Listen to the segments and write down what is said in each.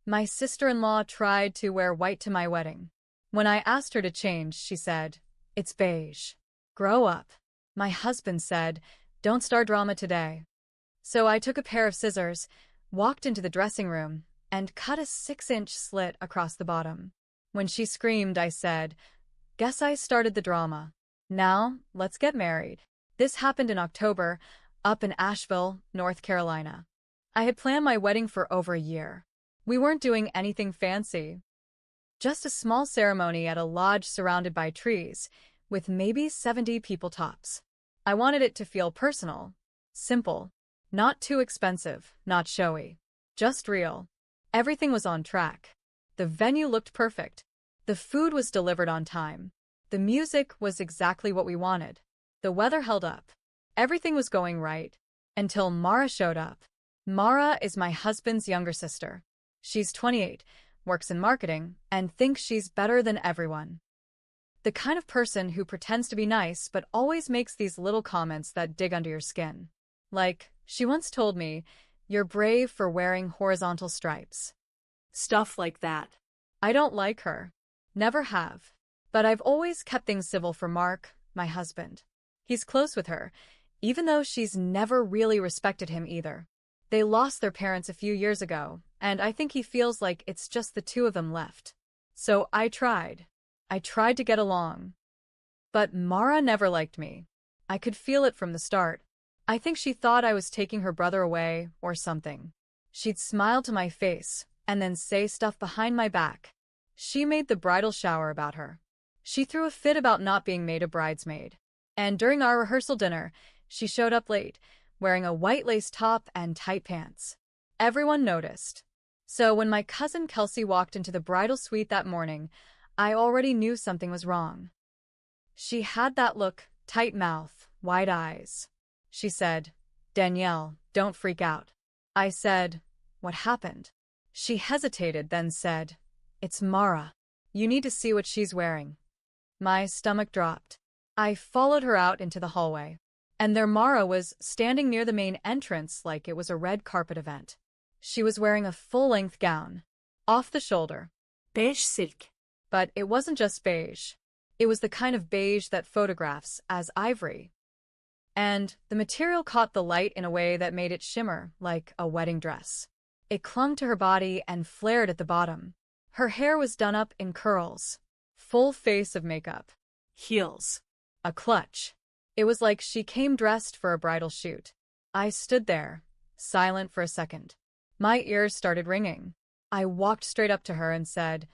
My sister-in-law tried to wear white to my wedding. When I asked her to change, she said, "It's beige. Grow up." My husband said, "Don't start drama today." So I took a pair of scissors, walked into the dressing room, and cut a 6-inch slit across the bottom. When she screamed, I said, "Guess I started the drama. Now, let's get married." This happened in October, up in Asheville, North Carolina. I had planned my wedding for over a year. We weren't doing anything fancy. Just a small ceremony at a lodge surrounded by trees, with maybe 70 people tops. I wanted it to feel personal, simple, not too expensive, not showy, just real. Everything was on track. The venue looked perfect. The food was delivered on time. The music was exactly what we wanted. The weather held up. Everything was going right. Until Mara showed up. Mara is my husband's younger sister. She's 28, works in marketing, and thinks she's better than everyone. The kind of person who pretends to be nice but always makes these little comments that dig under your skin. Like, she once told me, "You're brave for wearing horizontal stripes." Stuff like that. I don't like her. Never have. But I've always kept things civil for Mark, my husband. He's close with her, even though she's never really respected him either. They lost their parents a few years ago, and I think he feels like it's just the two of them left. So I tried. I tried to get along. But Mara never liked me. I could feel it from the start. I think she thought I was taking her brother away or something. She'd smile to my face and then say stuff behind my back. She made the bridal shower about her. She threw a fit about not being made a bridesmaid. And during our rehearsal dinner, she showed up late, wearing a white lace top and tight pants. Everyone noticed. So when my cousin Kelsey walked into the bridal suite that morning, I already knew something was wrong. She had that look, tight mouth, wide eyes. She said, "Danielle, don't freak out." I said, "What happened?" She hesitated, then said, "It's Mara. You need to see what she's wearing." My stomach dropped. I followed her out into the hallway. And there Mara was, standing near the main entrance like it was a red carpet event. She was wearing a full-length gown, off the shoulder. Beige silk. But it wasn't just beige. It was the kind of beige that photographs as ivory. And the material caught the light in a way that made it shimmer like a wedding dress. It clung to her body and flared at the bottom. Her hair was done up in curls. Full face of makeup. Heels. A clutch. It was like she came dressed for a bridal shoot. I stood there, silent for a second. My ears started ringing. I walked straight up to her and said,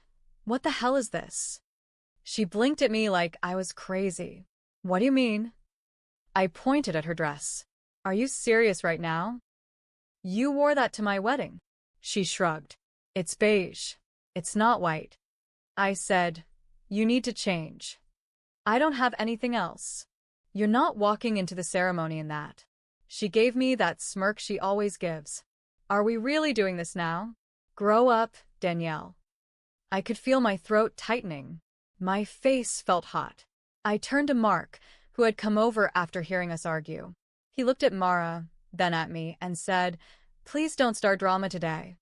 "What the hell is this?" She blinked at me like I was crazy. "What do you mean?" I pointed at her dress. "Are you serious right now? You wore that to my wedding." She shrugged. "It's beige. It's not white." I said, "You need to change. I don't have anything else. You're not walking into the ceremony in that." She gave me that smirk she always gives. "Are we really doing this now? Grow up, Danielle." I could feel my throat tightening. My face felt hot. I turned to Mark, who had come over after hearing us argue. He looked at Mara, then at me, and said, "Please don't start drama today."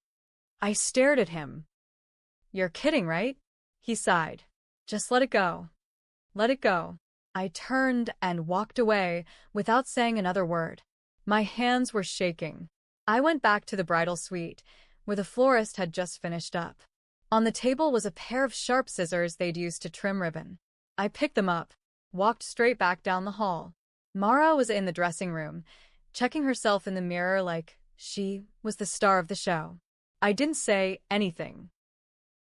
I stared at him. "You're kidding, right?" He sighed. "Just let it go. Let it go." I turned and walked away without saying another word. My hands were shaking. I went back to the bridal suite, where the florist had just finished up. On the table was a pair of sharp scissors they'd used to trim ribbon. I picked them up, walked straight back down the hall. Mara was in the dressing room, checking herself in the mirror like she was the star of the show. I didn't say anything.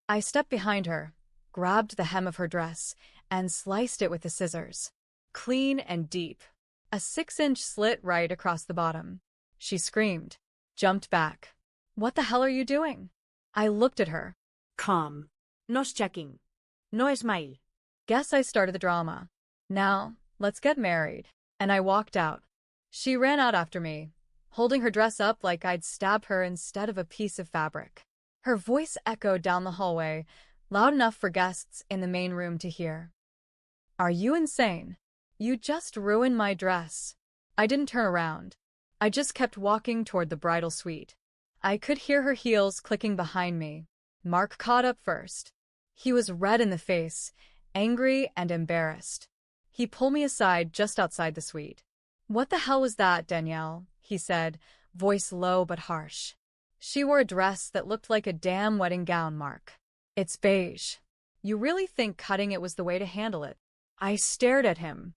I stepped behind her, grabbed the hem of her dress, and sliced it with the scissors. Clean and deep. A 6-inch slit right across the bottom. She screamed, jumped back. "What the hell are you doing?" I looked at her. Calm. No checking. No smile. Guess I started the drama. Now, let's get married. And I walked out. She ran out after me, holding her dress up like I'd stab her instead of a piece of fabric. Her voice echoed down the hallway, loud enough for guests in the main room to hear. "Are you insane? You just ruined my dress." I didn't turn around. I just kept walking toward the bridal suite. I could hear her heels clicking behind me. Mark caught up first. He was red in the face, angry and embarrassed. He pulled me aside just outside the suite. "What the hell was that, Danielle?" he said, voice low but harsh. "She wore a dress that looked like a damn wedding gown, Mark. It's beige. You really think cutting it was the way to handle it?" I stared at him.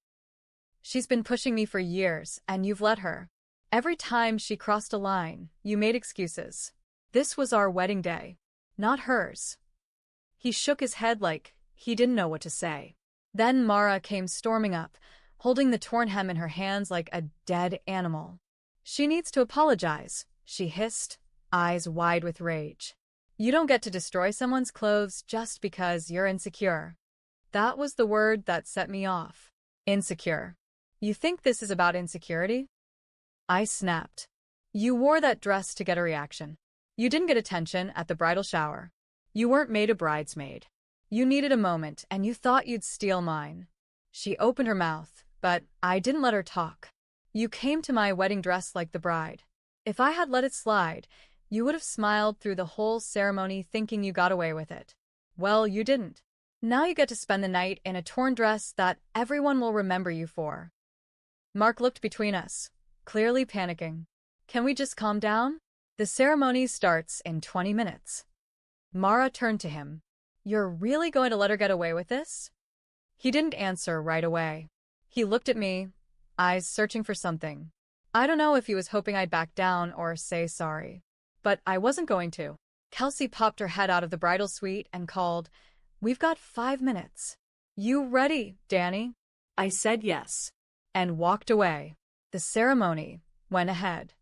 "She's been pushing me for years, and you've let her. Every time she crossed a line, you made excuses. This was our wedding day, not hers." He shook his head like he didn't know what to say. Then Mara came storming up, holding the torn hem in her hands like a dead animal. "She needs to apologize," she hissed, eyes wide with rage. "You don't get to destroy someone's clothes just because you're insecure." That was the word that set me off. Insecure. "You think this is about insecurity?" I snapped. "You wore that dress to get a reaction. You didn't get attention at the bridal shower. You weren't made a bridesmaid. You needed a moment, and you thought you'd steal mine." She opened her mouth, but I didn't let her talk. "You came to my wedding dress like the bride. If I had let it slide, you would have smiled through the whole ceremony thinking you got away with it. Well, you didn't. Now you get to spend the night in a torn dress that everyone will remember you for." Mark looked between us, clearly panicking. "Can we just calm down? The ceremony starts in 20 minutes. Mara turned to him. "You're really going to let her get away with this?" He didn't answer right away. He looked at me, eyes searching for something. I don't know if he was hoping I'd back down or say sorry. But I wasn't going to. Kelsey popped her head out of the bridal suite and called, "We've got 5 minutes. You ready, Danny?" I said yes, and walked away. The ceremony went ahead.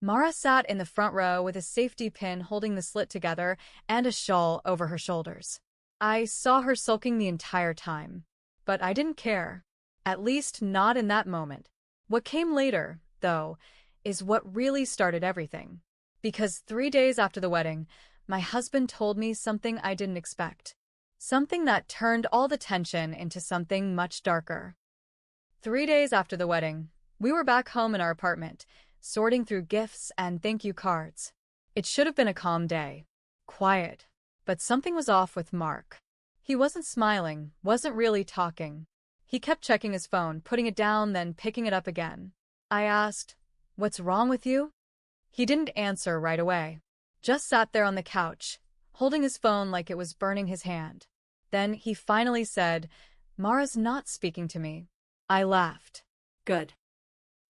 Mara sat in the front row with a safety pin holding the slit together and a shawl over her shoulders. I saw her sulking the entire time, but I didn't care. At least not in that moment. What came later, though, is what really started everything. Because 3 days after the wedding, my husband told me something I didn't expect. Something that turned all the tension into something much darker. 3 days after the wedding, we were back home in our apartment, sorting through gifts and thank you cards. It should have been a calm day. Quiet. But something was off with Mark. He wasn't smiling, wasn't really talking. He kept checking his phone, putting it down, then picking it up again. I asked, "What's wrong with you?" He didn't answer right away. Just sat there on the couch, holding his phone like it was burning his hand. Then he finally said, "Mara's not speaking to me." I laughed. "Good."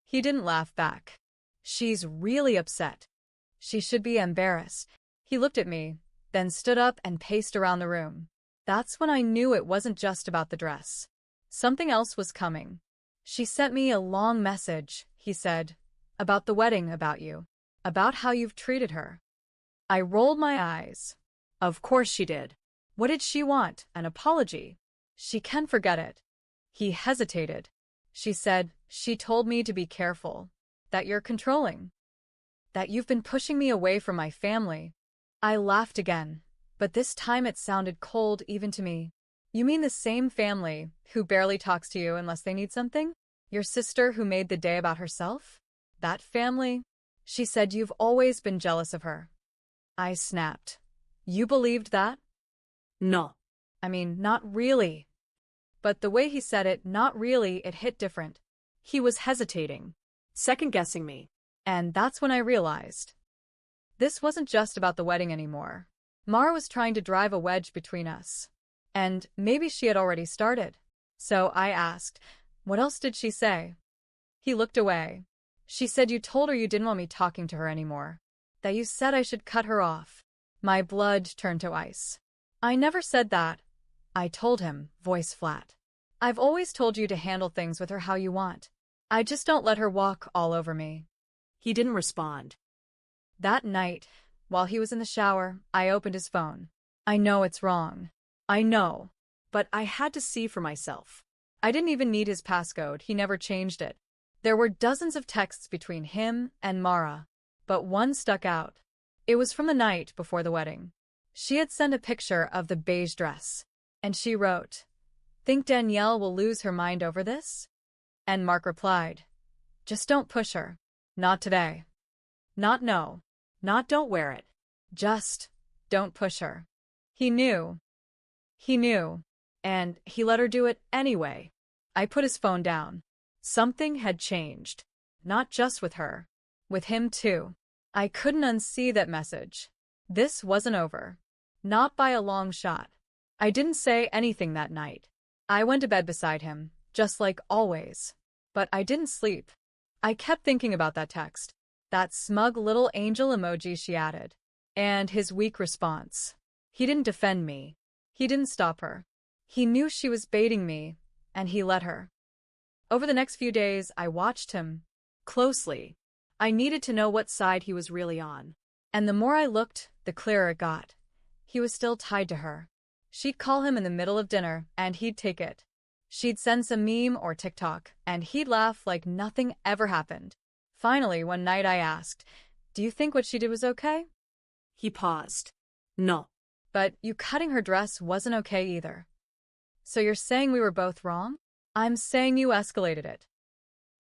He didn't laugh back. "She's really upset. She should be embarrassed." He looked at me, then stood up and paced around the room. That's when I knew it wasn't just about the dress. Something else was coming. "She sent me a long message," he said, "about the wedding, about you, about how you've treated her." I rolled my eyes. Of course she did. What did she want? An apology? She can forget it. He hesitated. "She said, she told me to be careful. That you're controlling. That you've been pushing me away from my family." I laughed again, but this time it sounded cold even to me. "You mean the same family who barely talks to you unless they need something? Your sister who made the day about herself? That family?" She said you've always been jealous of her. I snapped. "You believed that?" "No. I mean, not really." But the way he said it, not really, it hit different. He was hesitating, second-guessing me. And that's when I realized. This wasn't just about the wedding anymore. Mara was trying to drive a wedge between us. And maybe she had already started. So I asked, "What else did she say?" He looked away. "She said you told her you didn't want me talking to her anymore. That you said I should cut her off." My blood turned to ice. "I never said that." I told him, voice flat. "I've always told you to handle things with her how you want. I just don't let her walk all over me." He didn't respond. That night, while he was in the shower, I opened his phone. I know it's wrong. I know. But I had to see for myself. I didn't even need his passcode. He never changed it. There were dozens of texts between him and Mara, but one stuck out. It was from the night before the wedding. She had sent a picture of the beige dress, and she wrote, "Think Danielle will lose her mind over this?" And Mark replied, "Just don't push her. Not today. Not no. Not don't wear it. Just Don't push her. He knew. He knew. And he let her do it anyway. I put his phone down. Something had changed. Not just with her. With him too. I couldn't unsee that message. This wasn't over. Not by a long shot. I didn't say anything that night. I went to bed beside him, just like always. But I didn't sleep. I kept thinking about that text. That smug little angel emoji she added. And his weak response. He didn't defend me. He didn't stop her. He knew she was baiting me, and he let her. Over the next few days, I watched him closely. I needed to know what side he was really on. And the more I looked, the clearer it got. He was still tied to her. She'd call him in the middle of dinner, and he'd take it. She'd send some meme or TikTok, and he'd laugh like nothing ever happened. Finally, one night I asked, "Do you think what she did was okay?" He paused. No. But you cutting her dress wasn't okay either. So you're saying we were both wrong? I'm saying you escalated it.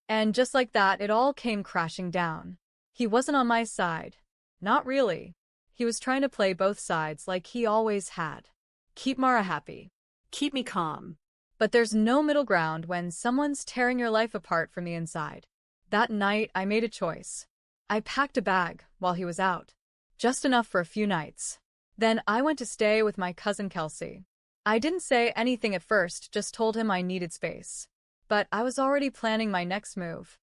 And just like that, it all came crashing down. He wasn't on my side. Not really. He was trying to play both sides like he always had. Keep Mara happy. Keep me calm. But there's no middle ground when someone's tearing your life apart from the inside. That night, I made a choice. I packed a bag while he was out. Just enough for a few nights. Then I went to stay with my cousin Kelsey. I didn't say anything at first, just told him I needed space. But I was already planning my next move.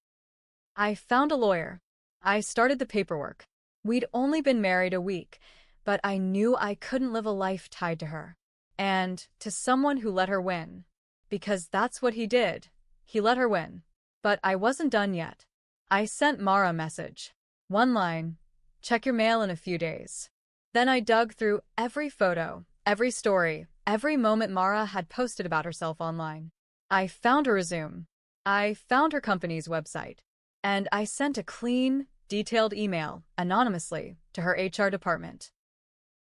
I found a lawyer. I started the paperwork. We'd only been married a week, but I knew I couldn't live a life tied to her. And to someone who let her win. Because that's what he did. He let her win. But I wasn't done yet. I sent Mara a message. One line, "Check your mail in a few days." Then I dug through every photo, every story, every moment Mara had posted about herself online. I found her resume. I found her company's website. And I sent a clean, detailed email, anonymously, to her HR department.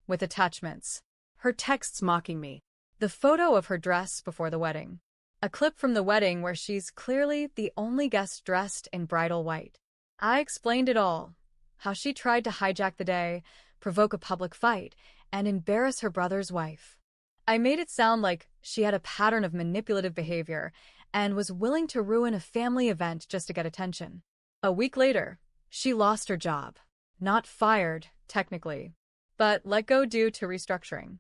With attachments. Her texts mocking me. The photo of her dress before the wedding. A clip from the wedding where she's clearly the only guest dressed in bridal white. I explained it all. How she tried to hijack the day, provoke a public fight, and embarrass her brother's wife. I made it sound like she had a pattern of manipulative behavior and was willing to ruin a family event just to get attention. A week later, she lost her job. Not fired, technically, but let go due to restructuring.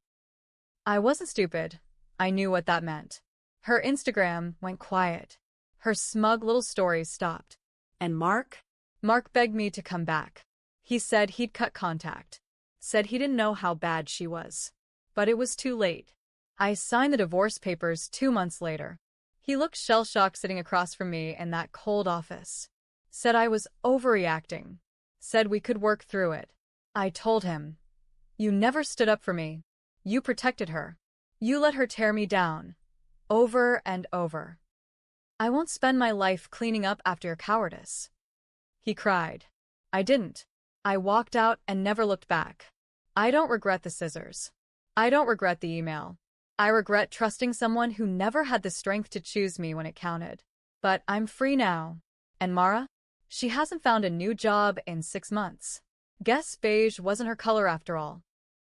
I wasn't stupid. I knew what that meant. Her Instagram went quiet. Her smug little stories stopped. And Mark? Mark begged me to come back. He said he'd cut contact. Said he didn't know how bad she was. But it was too late. I signed the divorce papers 2 months later. He looked shell-shocked sitting across from me in that cold office. Said I was overreacting. Said we could work through it. I told him, "You never stood up for me. You protected her. You let her tear me down. Over and over. I won't spend my life cleaning up after your cowardice." He cried. I didn't. I walked out and never looked back. I don't regret the scissors. I don't regret the email. I regret trusting someone who never had the strength to choose me when it counted. But I'm free now. And Mara? She hasn't found a new job in 6 months. Guess beige wasn't her color after all.